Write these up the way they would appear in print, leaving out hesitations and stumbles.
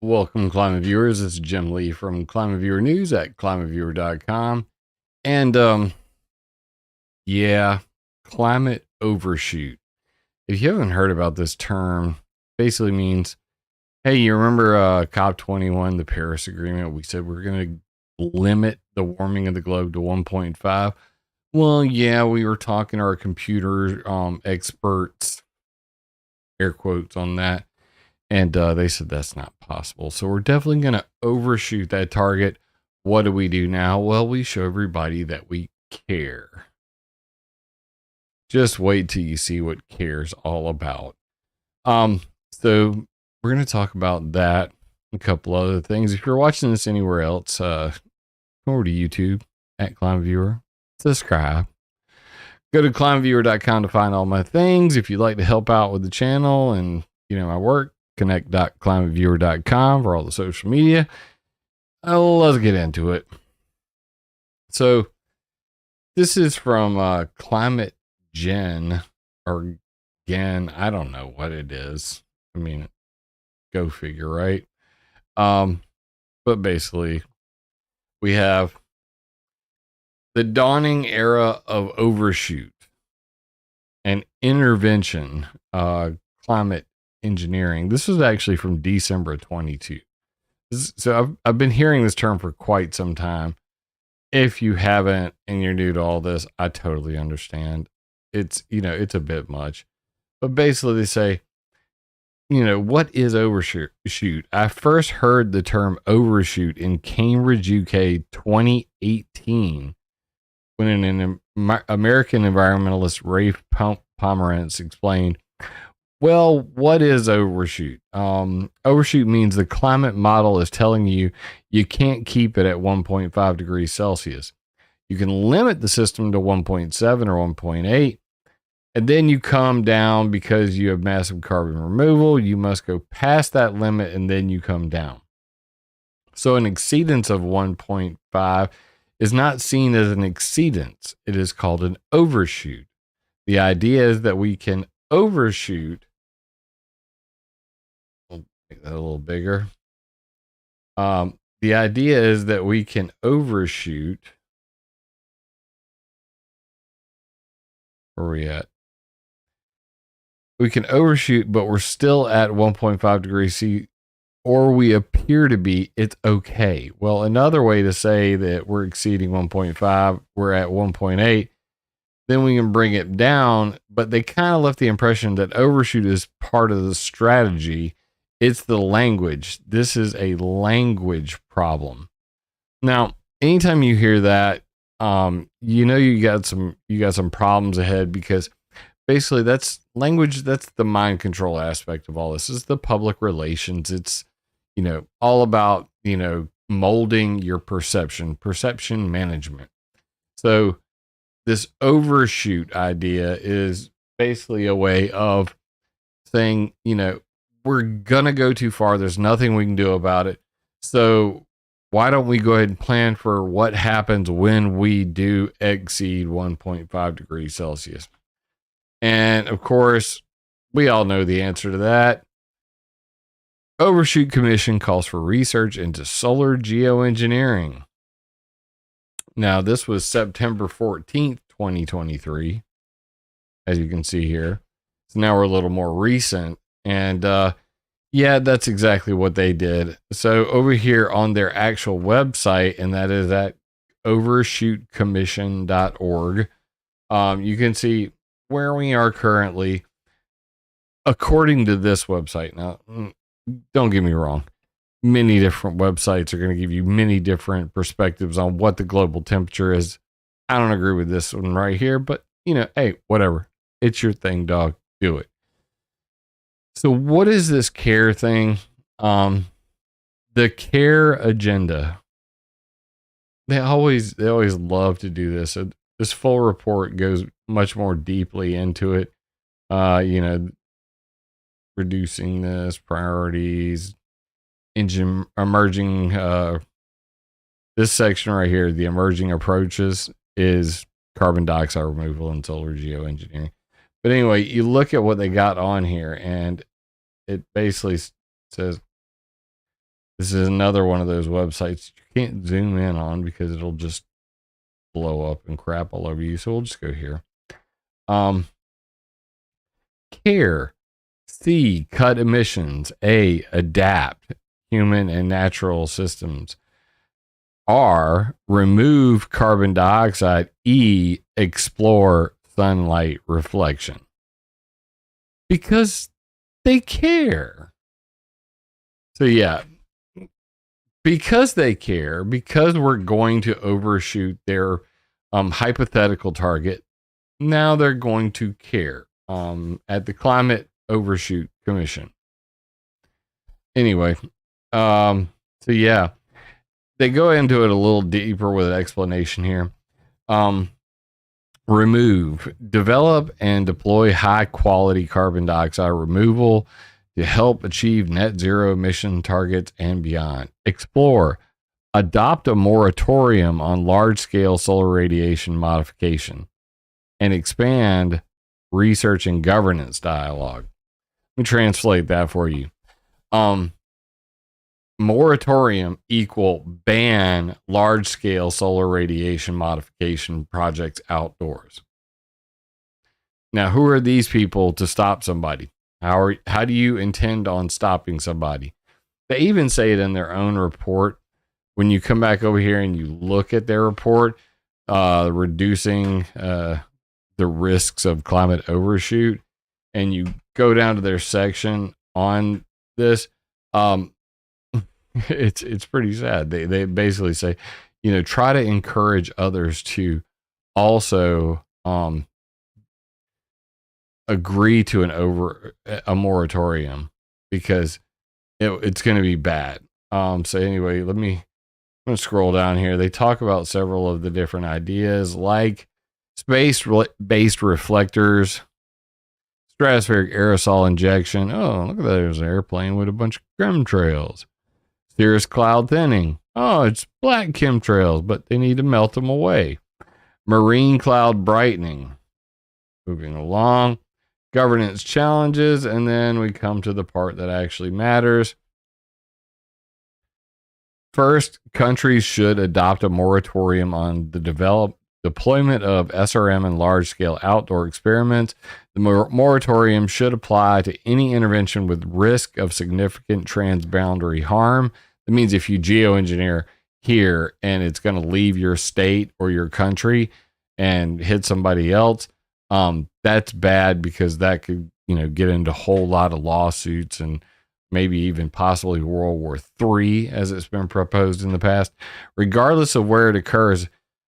Welcome, Climate Viewers. This is Jim Lee from ClimateViewer News at ClimateViewer.com. And, yeah, climate overshoot. If you haven't heard about this term, basically means, hey, you remember COP21, the Paris Agreement? We said we're going to limit the warming of the globe to 1.5. Well, yeah, we were talking to our computer experts, air quotes on that. And they said that's not possible. So we're definitely going to overshoot that target. What do we do now? Well, we show everybody that we care. Just wait till you see what care's all about. So we're going to talk about that, a couple other things. If you're watching this anywhere else, come over to YouTube at ClimateViewer. Subscribe. Go to ClimateViewer.com to find all my things. If you'd like to help out with the channel and my work, connect.climateviewer.com for all the social media. Let's get into it. So this is from Climate Gen or Gen. I don't know what it is. I mean, go figure, right? But basically, we have the dawning era of overshoot and intervention, climate engineering. This was actually from December of 22. So I've been hearing this term for quite some time. If you haven't and you're new to all this, I totally understand. It's a bit much. But basically they say, what is overshoot? I first heard the term overshoot in Cambridge, UK 2018 when an American environmentalist, Rafe Pomerantz, explained, well, what is overshoot? Overshoot means the climate model is telling you can't keep it at 1.5 degrees Celsius. You can limit the system to 1.7 or 1.8, and then you come down because you have massive carbon removal. You must go past that limit, and then you come down. So an exceedance of 1.5 is not seen as an exceedance. It is called an overshoot. The idea is that we can overshoot. We'll make that a little bigger. The idea is that we can overshoot. Where are we at? We can overshoot, but we're still at 1.5 degrees C, or we appear to be. It's okay. Well, another way to say that we're exceeding 1.5, we're at 1.8. Then we can bring it down, but they kind of left the impression that overshoot is part of the strategy. It's the language. This is a language problem. Now, anytime you hear that, you got some problems ahead, because basically that's language. That's the mind control aspect of all this. Is the public relations. It's all about molding your perception management. So this overshoot idea is basically a way of saying, we're going to go too far. There's nothing we can do about it. So why don't we go ahead and plan for what happens when we do exceed 1.5 degrees Celsius? And of course, we all know the answer to that. Overshoot Commission calls for research into solar geoengineering. Now, this was September 14th, 2023, as you can see here. So now we're a little more recent. And yeah, that's exactly what they did. So over here on their actual website, and that is at overshootcommission.org, you can see where we are currently according to this website. Now, don't get me wrong. Many different websites are going to give you many different perspectives on what the global temperature is. I don't agree with this one right here, but hey, whatever. It's your thing, dog. Do it. So what is this CARE thing? The CARE agenda. They always love to do this. So this full report goes much more deeply into it. Reducing this, priorities, emerging, this section right here, the emerging approaches, is carbon dioxide removal and solar geoengineering. But anyway, you look at what they got on here, and it basically says This is another one of those websites you can't zoom in on because it'll just blow up and crap all over you. So we'll just go here. Care. C, cut emissions. A, adapt human and natural systems. R, remove carbon dioxide. E, explore sunlight reflection. Because they care. So yeah, because they care, because we're going to overshoot their hypothetical target, now they're going to care at the Climate Overshoot Commission. Anyway, so yeah, they go into it a little deeper with an explanation here. Remove, develop, and deploy high quality carbon dioxide removal to help achieve net zero emission targets and beyond. Explore, adopt a moratorium on large scale solar radiation modification, and expand research and governance dialogue. Let me translate that for you. Moratorium equal ban large scale solar radiation modification projects outdoors. Now, who are these people to stop somebody? How do you intend on stopping somebody? They even say it in their own report. When you come back over here and you look at their report, reducing the risks of climate overshoot, and you go down to their section on this, it's pretty sad. They basically say, try to encourage others to also agree to a moratorium, because it's going to be bad. So anyway, I'm going to scroll down here. They talk about several of the different ideas, like space-based reflectors, stratospheric aerosol injection. Oh, look at that. There's an airplane with a bunch of chemtrails. Cirrus cloud thinning. Oh, it's black chemtrails, but they need to melt them away. Marine cloud brightening. Moving along. Governance challenges. And then we come to the part that actually matters. First, countries should adopt a moratorium on the deployment of SRM in large-scale outdoor experiments. The moratorium should apply to any intervention with risk of significant transboundary harm. That means if you geoengineer here and it's going to leave your state or your country and hit somebody else, that's bad, because that could, get into a whole lot of lawsuits and maybe even possibly World War III, as it's been proposed in the past. Regardless of where it occurs,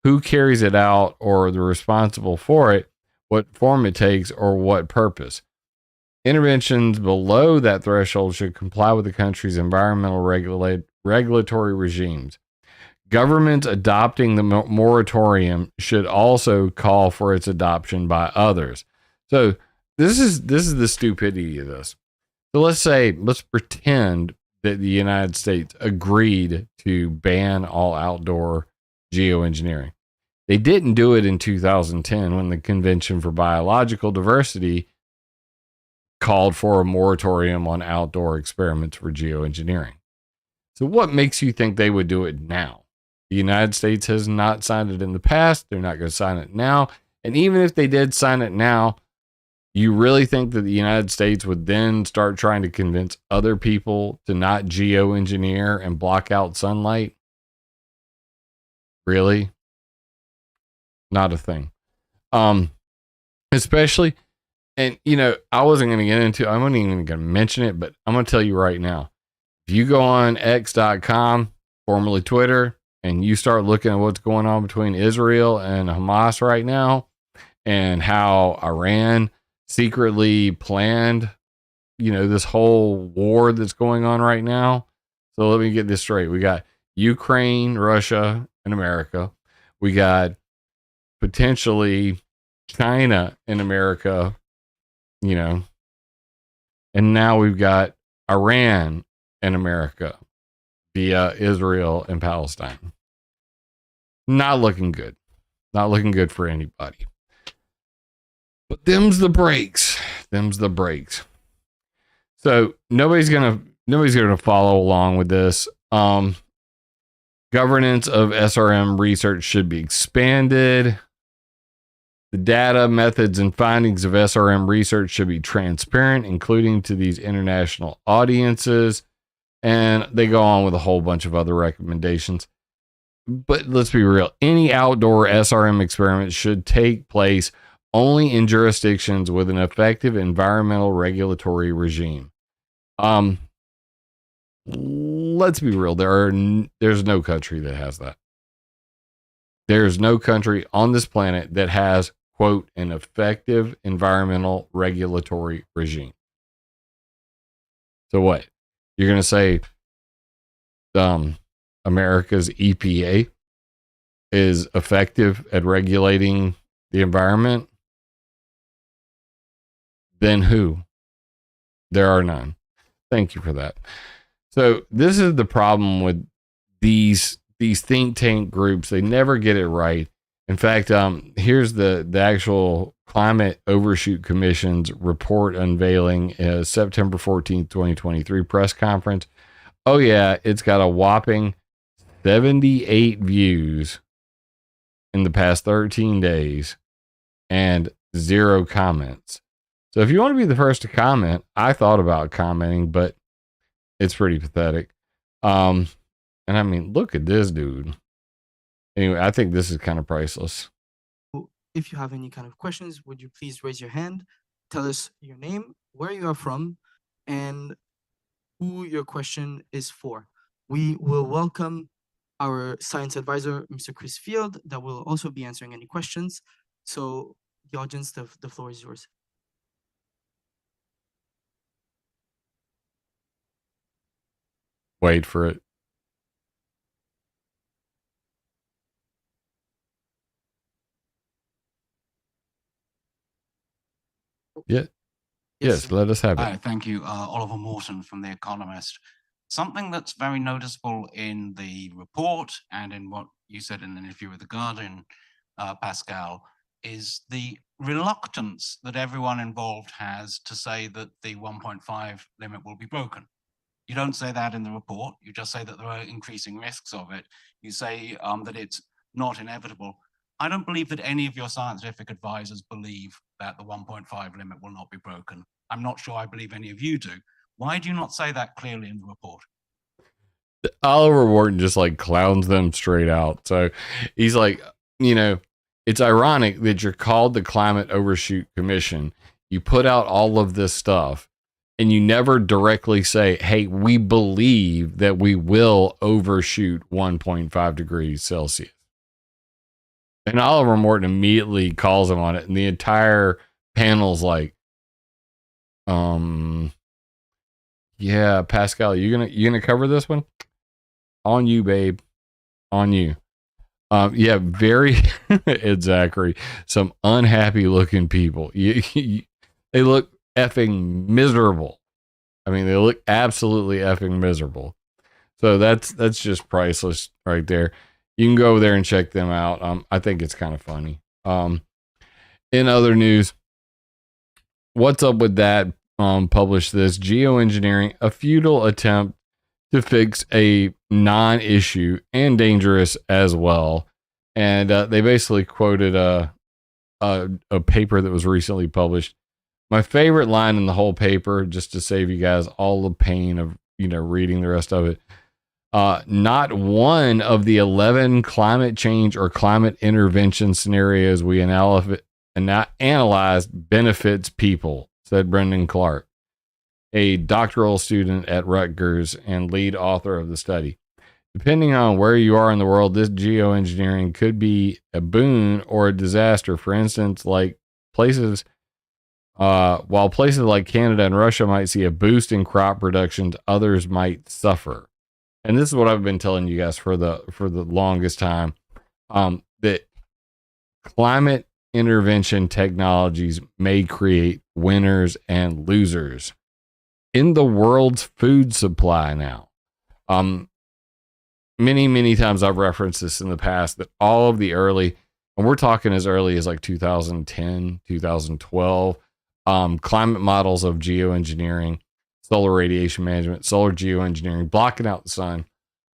who carries it out, or the responsible for it, what form it takes, or what purpose. Interventions below that threshold should comply with the country's environmental regulatory regimes. Governments adopting the moratorium should also call for its adoption by others. So this is the stupidity of this. So let's pretend that the United States agreed to ban all outdoor geoengineering. They didn't do it in 2010 when the Convention for Biological Diversity called for a moratorium on outdoor experiments for geoengineering. So what makes you think they would do it now? The United States has not signed it in the past. They're not going to sign it now. And even if they did sign it now, you really think that the United States would then start trying to convince other people to not geoengineer and block out sunlight? Really? Not a thing. Especially, and I wasn't going to get into, I wasn't even going to mention it, but I'm going to tell you right now. If you go on x.com, formerly Twitter, and you start looking at what's going on between Israel and Hamas right now, and how Iran secretly planned, this whole war that's going on right now. So let me get this straight. We got Ukraine, Russia, and America. We got potentially China and America, and now we've got Iran and America via Israel and Palestine. Not looking good. Not looking good for anybody. But them's the breaks. So nobody's going to nobody's going to follow along with this. Governance of SRM research should be expanded. The data, methods, and findings of SRM research should be transparent, including to these international audiences. And they go on with a whole bunch of other recommendations. But let's be real. Any outdoor SRM experiment should take place only in jurisdictions with an effective environmental regulatory regime. Let's be real. There's no country that has that. There's no country on this planet that has, quote, an effective environmental regulatory regime. So what? You're going to say America's EPA is effective at regulating the environment? Then who? There are none. Thank you for that. So this is the problem with these think tank groups. They never get it right. In fact, here's the actual Climate Overshoot Commission's report unveiling September 14th, 2023 press conference. Oh yeah, it's got a whopping 78 views in the past 13 days and 0 comments. So if you want to be the first to comment, I thought about commenting, but it's pretty pathetic. And I mean, look at this dude. Anyway, I think this is kind of priceless. If you have any kind of questions, would you please raise your hand, tell us your name, where you are from, and who your question is for. We will welcome our science advisor, Mr. Chris Field, that will also be answering any questions. So the audience, the floor is yours. Wait for it. Yeah. Yes, let us have it. Hi, thank you. Oliver Morton from The Economist. Something that's very noticeable in the report and in what you said in an interview with The Guardian, Pascal, is the reluctance that everyone involved has to say that the 1.5 limit will be broken. You don't say that in the report. You just say that there are increasing risks of it. You say that it's not inevitable. I don't believe that any of your scientific advisors believe that the 1.5 limit will not be broken. I'm not sure I believe any of you do. Why do you not say that clearly in the report? Oliver Morton just like clowns them straight out. So he's like, you know, it's ironic that you're called the Climate Overshoot Commission. You put out all of this stuff and you never directly say, hey, we believe that we will overshoot 1.5 degrees Celsius. And Oliver Morton immediately calls him on it. And the entire panel's like, yeah, Pascal, you gonna cover this one? On you, babe. On you. Yeah, very Ed Zachary. Some unhappy looking people. They look effing miserable. I mean, they look absolutely effing miserable. So that's just priceless right there. You can go over there and check them out. I think it's kind of funny. In other news, what's up with that? Published this Geoengineering, a futile attempt to fix a non-issue and dangerous as well. And they basically quoted a paper that was recently published. My favorite line in the whole paper, just to save you guys all the pain of reading the rest of it. Not one of the 11 climate change or climate intervention scenarios we analyzed benefits people, said Brendan Clark, a doctoral student at Rutgers and lead author of the study. Depending on where you are in the world, this geoengineering could be a boon or a disaster. For instance, while places like Canada and Russia might see a boost in crop production, others might suffer. And this is what I've been telling you guys for the longest time, that climate intervention technologies may create winners and losers in the world's food supply now. Many times I've referenced this in the past, that all of the early, and we're talking as early as like 2010, 2012, climate models of geoengineering solar radiation management, solar geoengineering, blocking out the sun,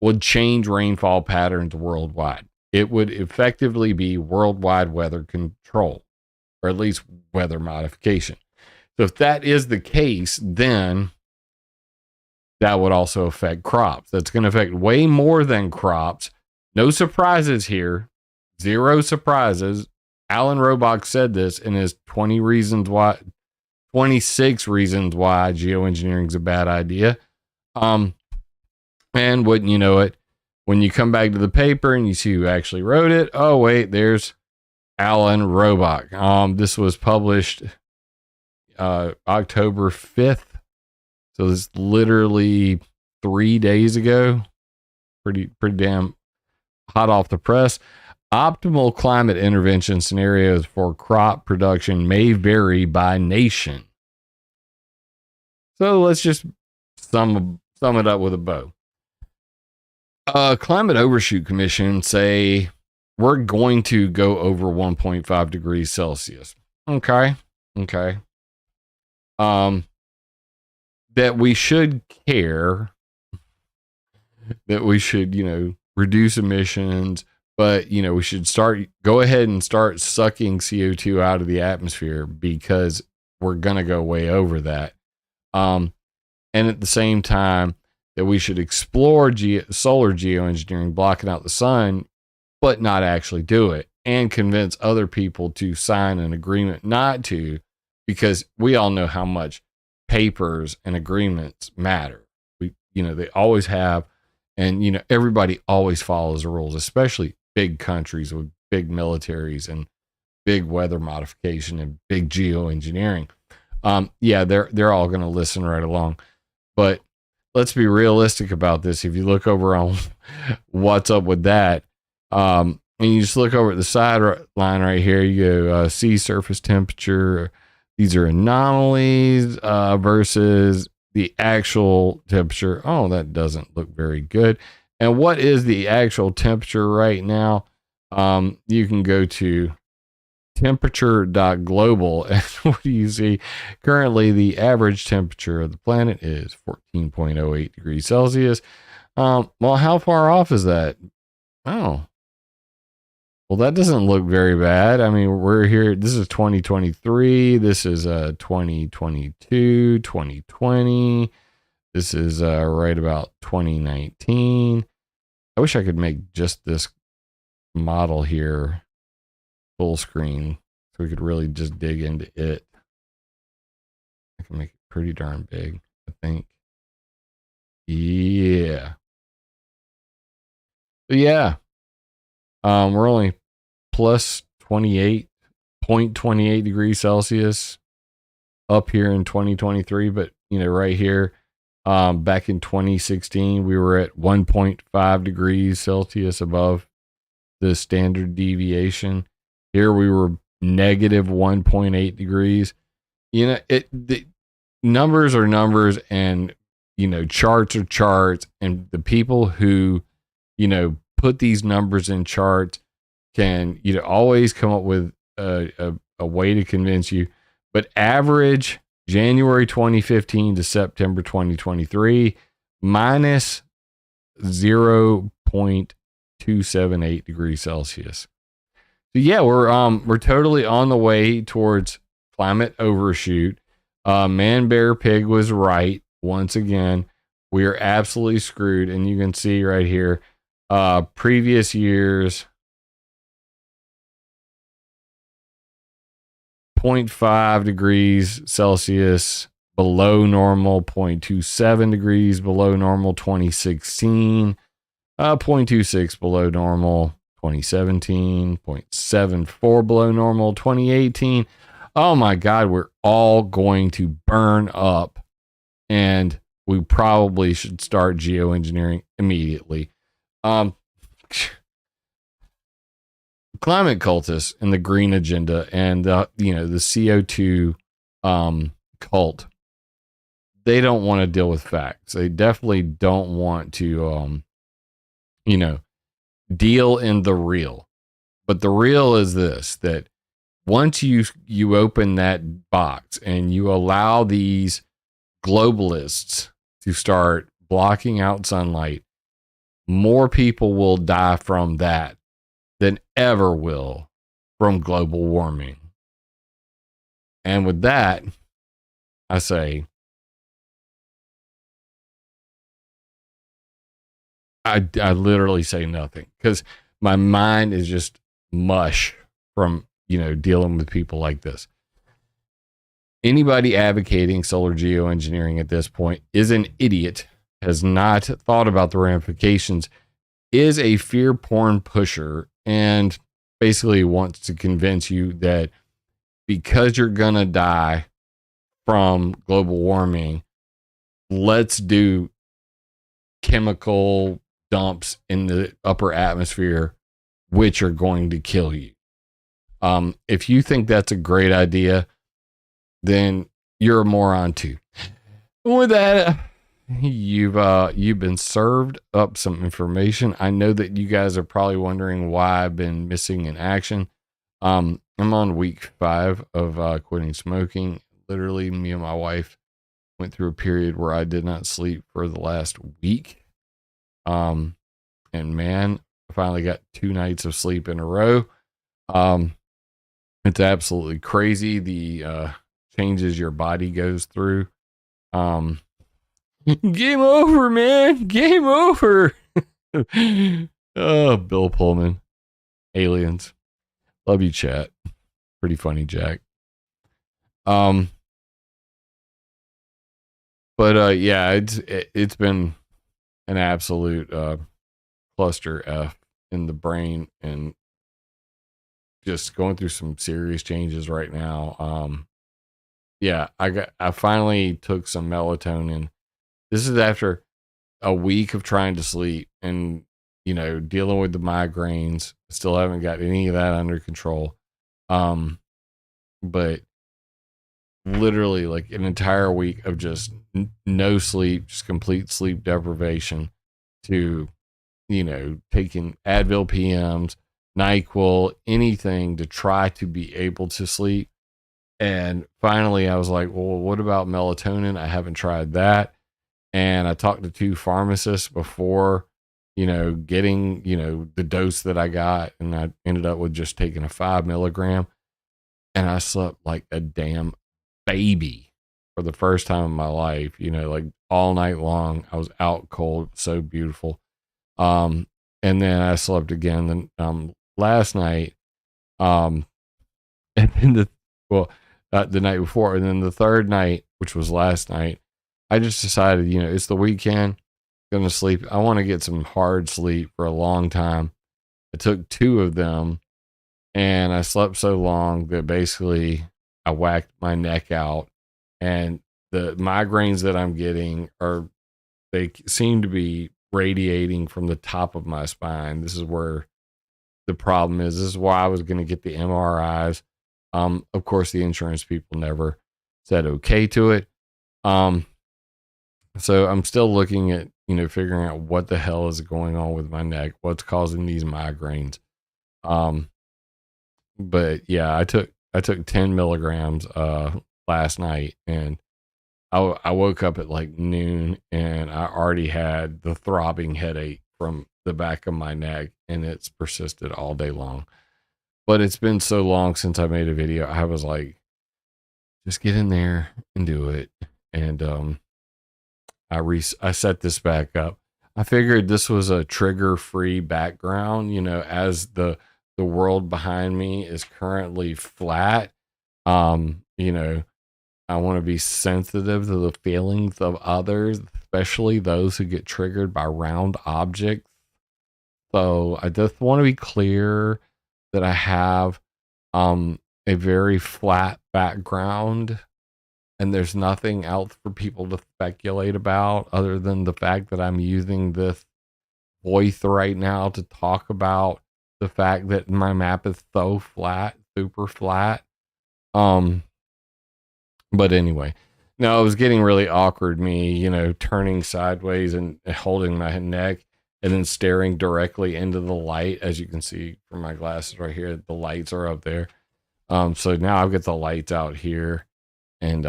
would change rainfall patterns worldwide. It would effectively be worldwide weather control, or at least weather modification. So if that is the case, then that would also affect crops. That's going to affect way more than crops. No surprises here. Zero surprises. Alan Robach said this in his 26 reasons why geoengineering is a bad idea. And wouldn't you know it, when you come back to the paper and you see who actually wrote it, oh wait, there's Alan Robach. This was published October 5th. So this is literally 3 days ago. Pretty damn hot off the press. Optimal climate intervention scenarios for crop production may vary by nation. So let's just sum it up with a bow. Climate Overshoot Commission say we're going to go over 1.5 degrees Celsius. Okay. That we should care, that we should, reduce emissions, but, we should go ahead and start sucking CO2 out of the atmosphere because we're going to go way over that. And at the same time, that we should explore solar geoengineering, blocking out the sun, but not actually do it, and convince other people to sign an agreement not to, because we all know how much papers and agreements matter. They always have, and everybody always follows the rules, especially big countries with big militaries and big weather modification and big geoengineering. They're all going to listen right along. But let's be realistic about this. If you look over on what's up with that, and you just look over at the sideline right here, you go sea surface temperature. These are anomalies versus the actual temperature. Oh, that doesn't look very good. And what is the actual temperature right now? You can go to temperature.global, and what do you see? Currently, the average temperature of the planet is 14.08 degrees Celsius. Well, how far off is that? Oh, well, that doesn't look very bad. I mean, we're here. This is 2023. This is 2022, 2020. This is right about 2019. I wish I could make just this model here full screen so we could really just dig into it. I can make it pretty darn big, I think. Yeah. But yeah. We're only plus 28.28 degrees Celsius up here in 2023, but right here, back in 2016, we were at 1.5 degrees Celsius above the standard deviation. Here we were negative 1.8 degrees. The numbers are numbers, and charts are charts, and the people who put these numbers in charts can always come up with a way to convince you. But average January 2015 to September 2023 minus 0.278 degrees Celsius. So yeah, we're totally on the way towards climate overshoot. Man Bear Pig was right once again. We are absolutely screwed, and you can see right here, previous years, 0.5 degrees Celsius below normal, 0.27 degrees below normal 2016, 0.26 below normal 2017, 0.74 below normal 2018. Oh my God, we're all going to burn up, and we probably should start geoengineering immediately. Climate cultists and the green agenda and the CO2 cult, they don't want to deal with facts. They definitely don't want to deal in the real. But the real is this, that once you open that box and you allow these globalists to start blocking out sunlight, more people will die from that than ever will from global warming. And with that, I say, I literally say nothing because my mind is just mush from, dealing with people like this. Anybody advocating solar geoengineering at this point is an idiot, has not thought about the ramifications, is a fear porn pusher, and basically wants to convince you that because you're going to die from global warming, let's do chemical dumps in the upper atmosphere, which are going to kill you. If you think that's a great idea, then you're a moron too. With that, you've been served up some information. I know that you guys are probably wondering why I've been missing in action. I'm on week 5 of quitting smoking. Literally, me and my wife went through a period where I did not sleep for the last week. And man, I finally got 2 nights of sleep in a row. It's absolutely crazy. The changes your body goes through. Game over, man. Game over. Oh, Bill Pullman. Aliens. Love you, chat. Pretty funny, Jack. But yeah, it's been an absolute cluster F in the brain, and just going through some serious changes right now. Yeah, I finally took some melatonin. This is after a week of trying to sleep and, dealing with the migraines. Still haven't got any of that under control. But literally like an entire week of just no sleep, just complete sleep deprivation, to, taking Advil PMs, NyQuil, anything to try to be able to sleep. And finally I was like, well, what about melatonin? I haven't tried that. And I talked to 2 pharmacists before, getting, the dose that I got. And I ended up with just taking a 5 milligram. And I slept like a damn baby for the first time in my life, like all night long. I was out cold. So beautiful. And then I slept again last night. And then the night before, and then the third night, which was last night, I just decided, it's the weekend, gonna sleep. I want to get some hard sleep for a long time. I took 2 of them, and I slept so long that basically I whacked my neck out, and the migraines that I'm getting they seem to be radiating from the top of my spine. This is where the problem is. This is why I was going to get the MRIs. Of course, the insurance people never said okay to it. So I'm still looking at, figuring out what the hell is going on with my neck, what's causing these migraines. But yeah, I took 10 milligrams last night, and I woke up at like noon, and I already had the throbbing headache from the back of my neck, and it's persisted all day long. But it's been so long since I made a video. I was like, just get in there and do it. And I set this back up. I figured this was a trigger-free background, as the world behind me is currently flat. I want to be sensitive to the feelings of others, especially those who get triggered by round objects. So I just want to be clear that I have a very flat background, and there's nothing else for people to speculate about other than the fact that I'm using this voice right now to talk about the fact that my map is so flat, super flat. But anyway, no, it was getting really awkward, me, turning sideways and holding my neck and then staring directly into the light. As you can see from my glasses right here, the lights are up there. So now I've got the lights out here, and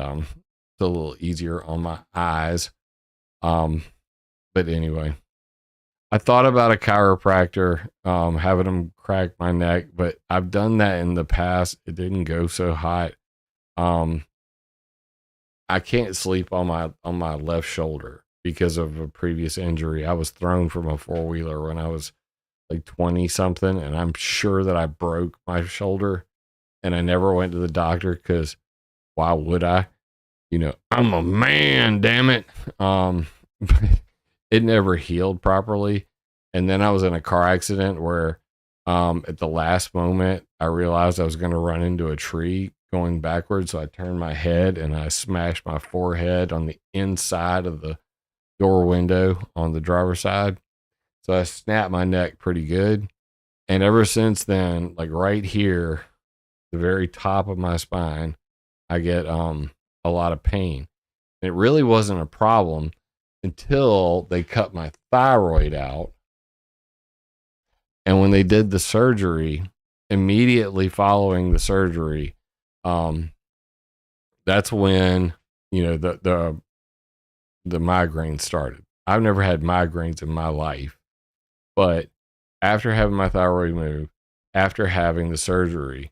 It's a little easier on my eyes. But anyway, I thought about a chiropractor, having them crack my neck, but I've done that in the past. It didn't go so hot. I can't sleep on my left shoulder because of a previous injury. I was thrown from a 4-wheeler when I was like 20 something, and I'm sure that I broke my shoulder, and I never went to the doctor because why would I? You know, I'm a man, damn it. It never healed properly. And then I was in a car accident where at the last moment I realized I was going to run into a tree going backwards. So I turned my head and I smashed my forehead on the inside of the door window on the driver's side. So I snapped my neck pretty good. And ever since then, like right here, the very top of my spine, I get a lot of pain. And it really wasn't a problem until they cut my thyroid out. And when they did the surgery, immediately following the surgery, that's when, you know, the migraine started. I've never had migraines in my life, but after having my thyroid moved, after having the surgery,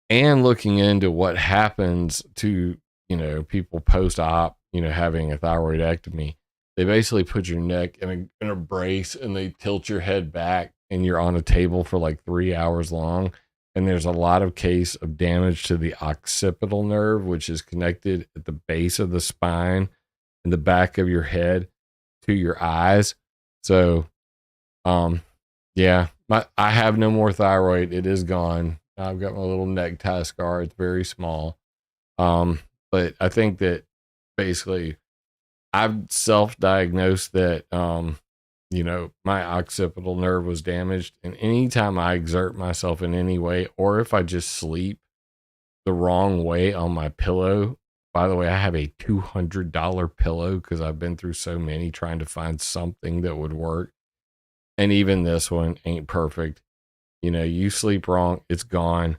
and looking into what happens to, you know, people post-op, you know, having a thyroidectomy, they basically put your neck in a brace and they tilt your head back and you're on a table for like 3 hours long. And there's a lot of case of damage to the occipital nerve, which is connected at the base of the spine in the back of your head to your eyes. So, yeah, I have no more thyroid. It is gone. I've got my little necktie scar. It's very small. But I think that basically I've self-diagnosed that, you know, my occipital nerve was damaged. And anytime I exert myself in any way, or if I just sleep the wrong way on my pillow, by the way, I have a $200 pillow because I've been through so many trying to find something that would work. And even this one ain't perfect. You know, you sleep wrong, it's gone.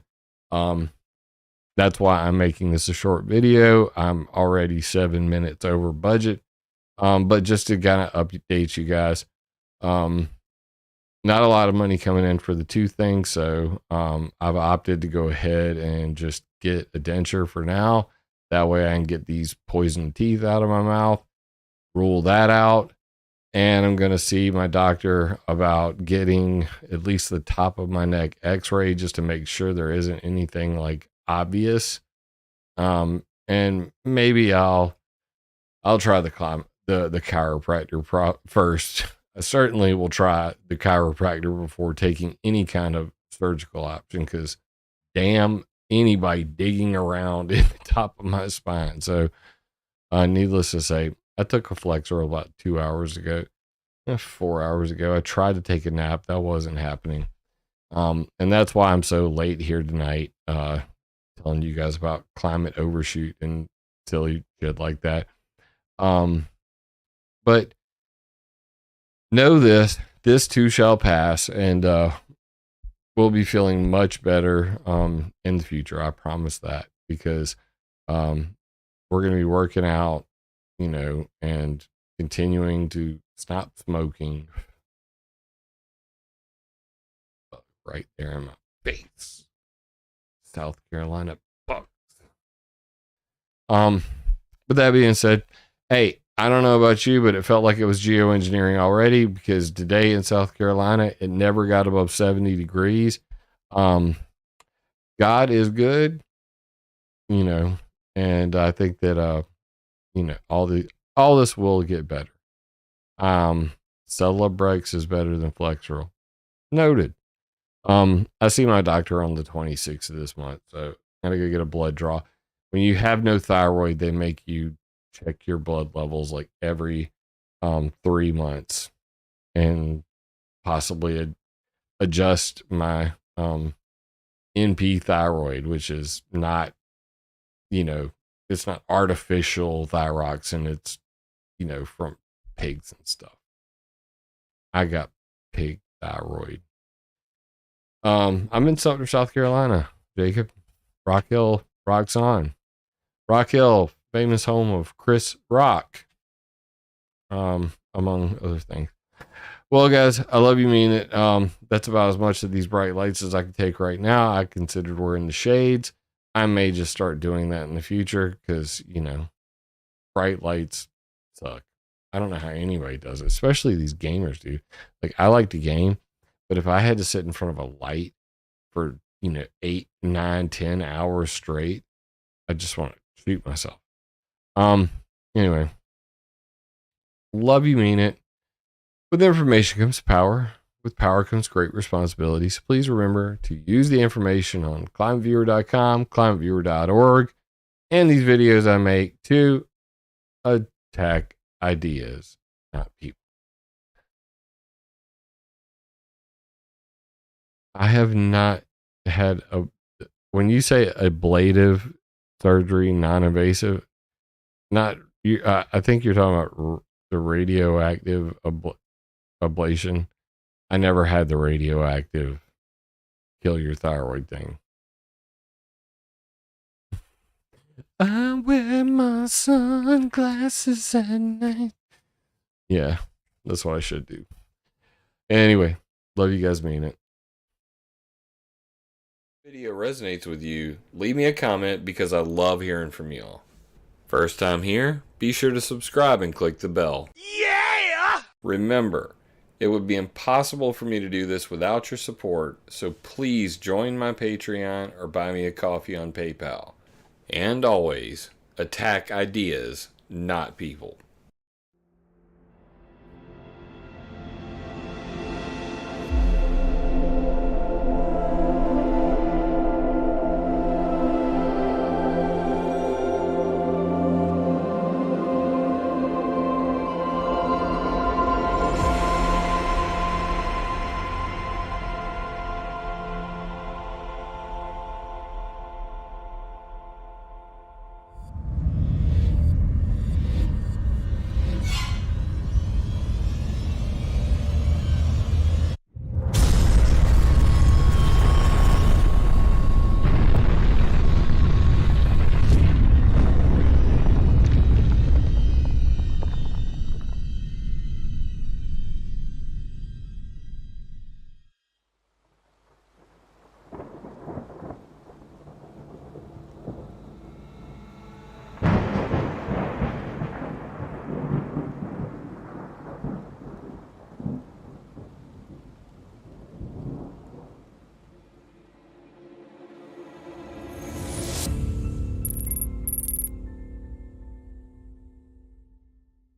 That's why I'm making this a short video. I'm already 7 minutes over budget. But just to kind of update you guys, not a lot of money coming in for the tooth thing. So I've opted to go ahead and just get a denture for now. That way I can get these poisoned teeth out of my mouth, rule that out. And I'm going to see my doctor about getting at least the top of my neck x-ray just to make sure there isn't anything like obvious. And maybe I'll try the chiropractor first. I certainly will try the chiropractor before taking any kind of surgical option, because damn anybody digging around in the top of my spine. So needless to say, I took a Flexor about 2 hours ago, 4 hours ago. I tried to take a nap. That wasn't happening. And that's why I'm so late here tonight, telling you guys about climate overshoot and silly shit like that. But know this too shall pass, and we'll be feeling much better in the future. I promise that, because we're going to be working out, you know, and continuing to stop smoking. Right there in my face. South Carolina bucks. But that being said, hey, I don't know about you, but it felt like it was geoengineering already, because today in South Carolina, it never got above 70 degrees. God is good, you know, and I think that, you know, all this will get better. Celebrex is better than Flexeril. Noted. I see my doctor on the 26th of this month, so I gotta go get a blood draw. When you have no thyroid, they make you check your blood levels like every 3 months, and possibly adjust my NP thyroid, which is not, you know, it's not artificial thyroxine. It's, you know, from pigs and stuff. I got pig thyroid. I'm in Sumter, South Carolina, Jacob. Rock Hill rocks on. Rock Hill, famous home of Chris Rock, among other things. Well, guys, I love you, mean it. That's about as much of these bright lights as I can take right now. I considered we're in the shades. I may just start doing that in the future because, you know, bright lights suck. I don't know how anybody does it, especially these gamers do. Like, I like to game, but if I had to sit in front of a light for, you know, 8, 9, 10 hours straight, I just want to shoot myself. Anyway, love you, mean it. With information comes power. With power comes great responsibility. So please remember to use the information on ClimateViewer.com, ClimateViewer.org, and these videos I make to attack ideas, not people. I have not had when you say ablative surgery, non-invasive, not you. I think you're talking about the radioactive ablation. I never had the radioactive kill your thyroid thing. I wear my sunglasses at night. Yeah, that's what I should do. Anyway, love you guys, mean it. Video resonates with you, leave me a comment because I love hearing from y'all. First time here, be sure to subscribe and click the bell. Yeah! Remember, it would be impossible for me to do this without your support, so please join my Patreon or buy me a coffee on PayPal. And always, attack ideas, not people.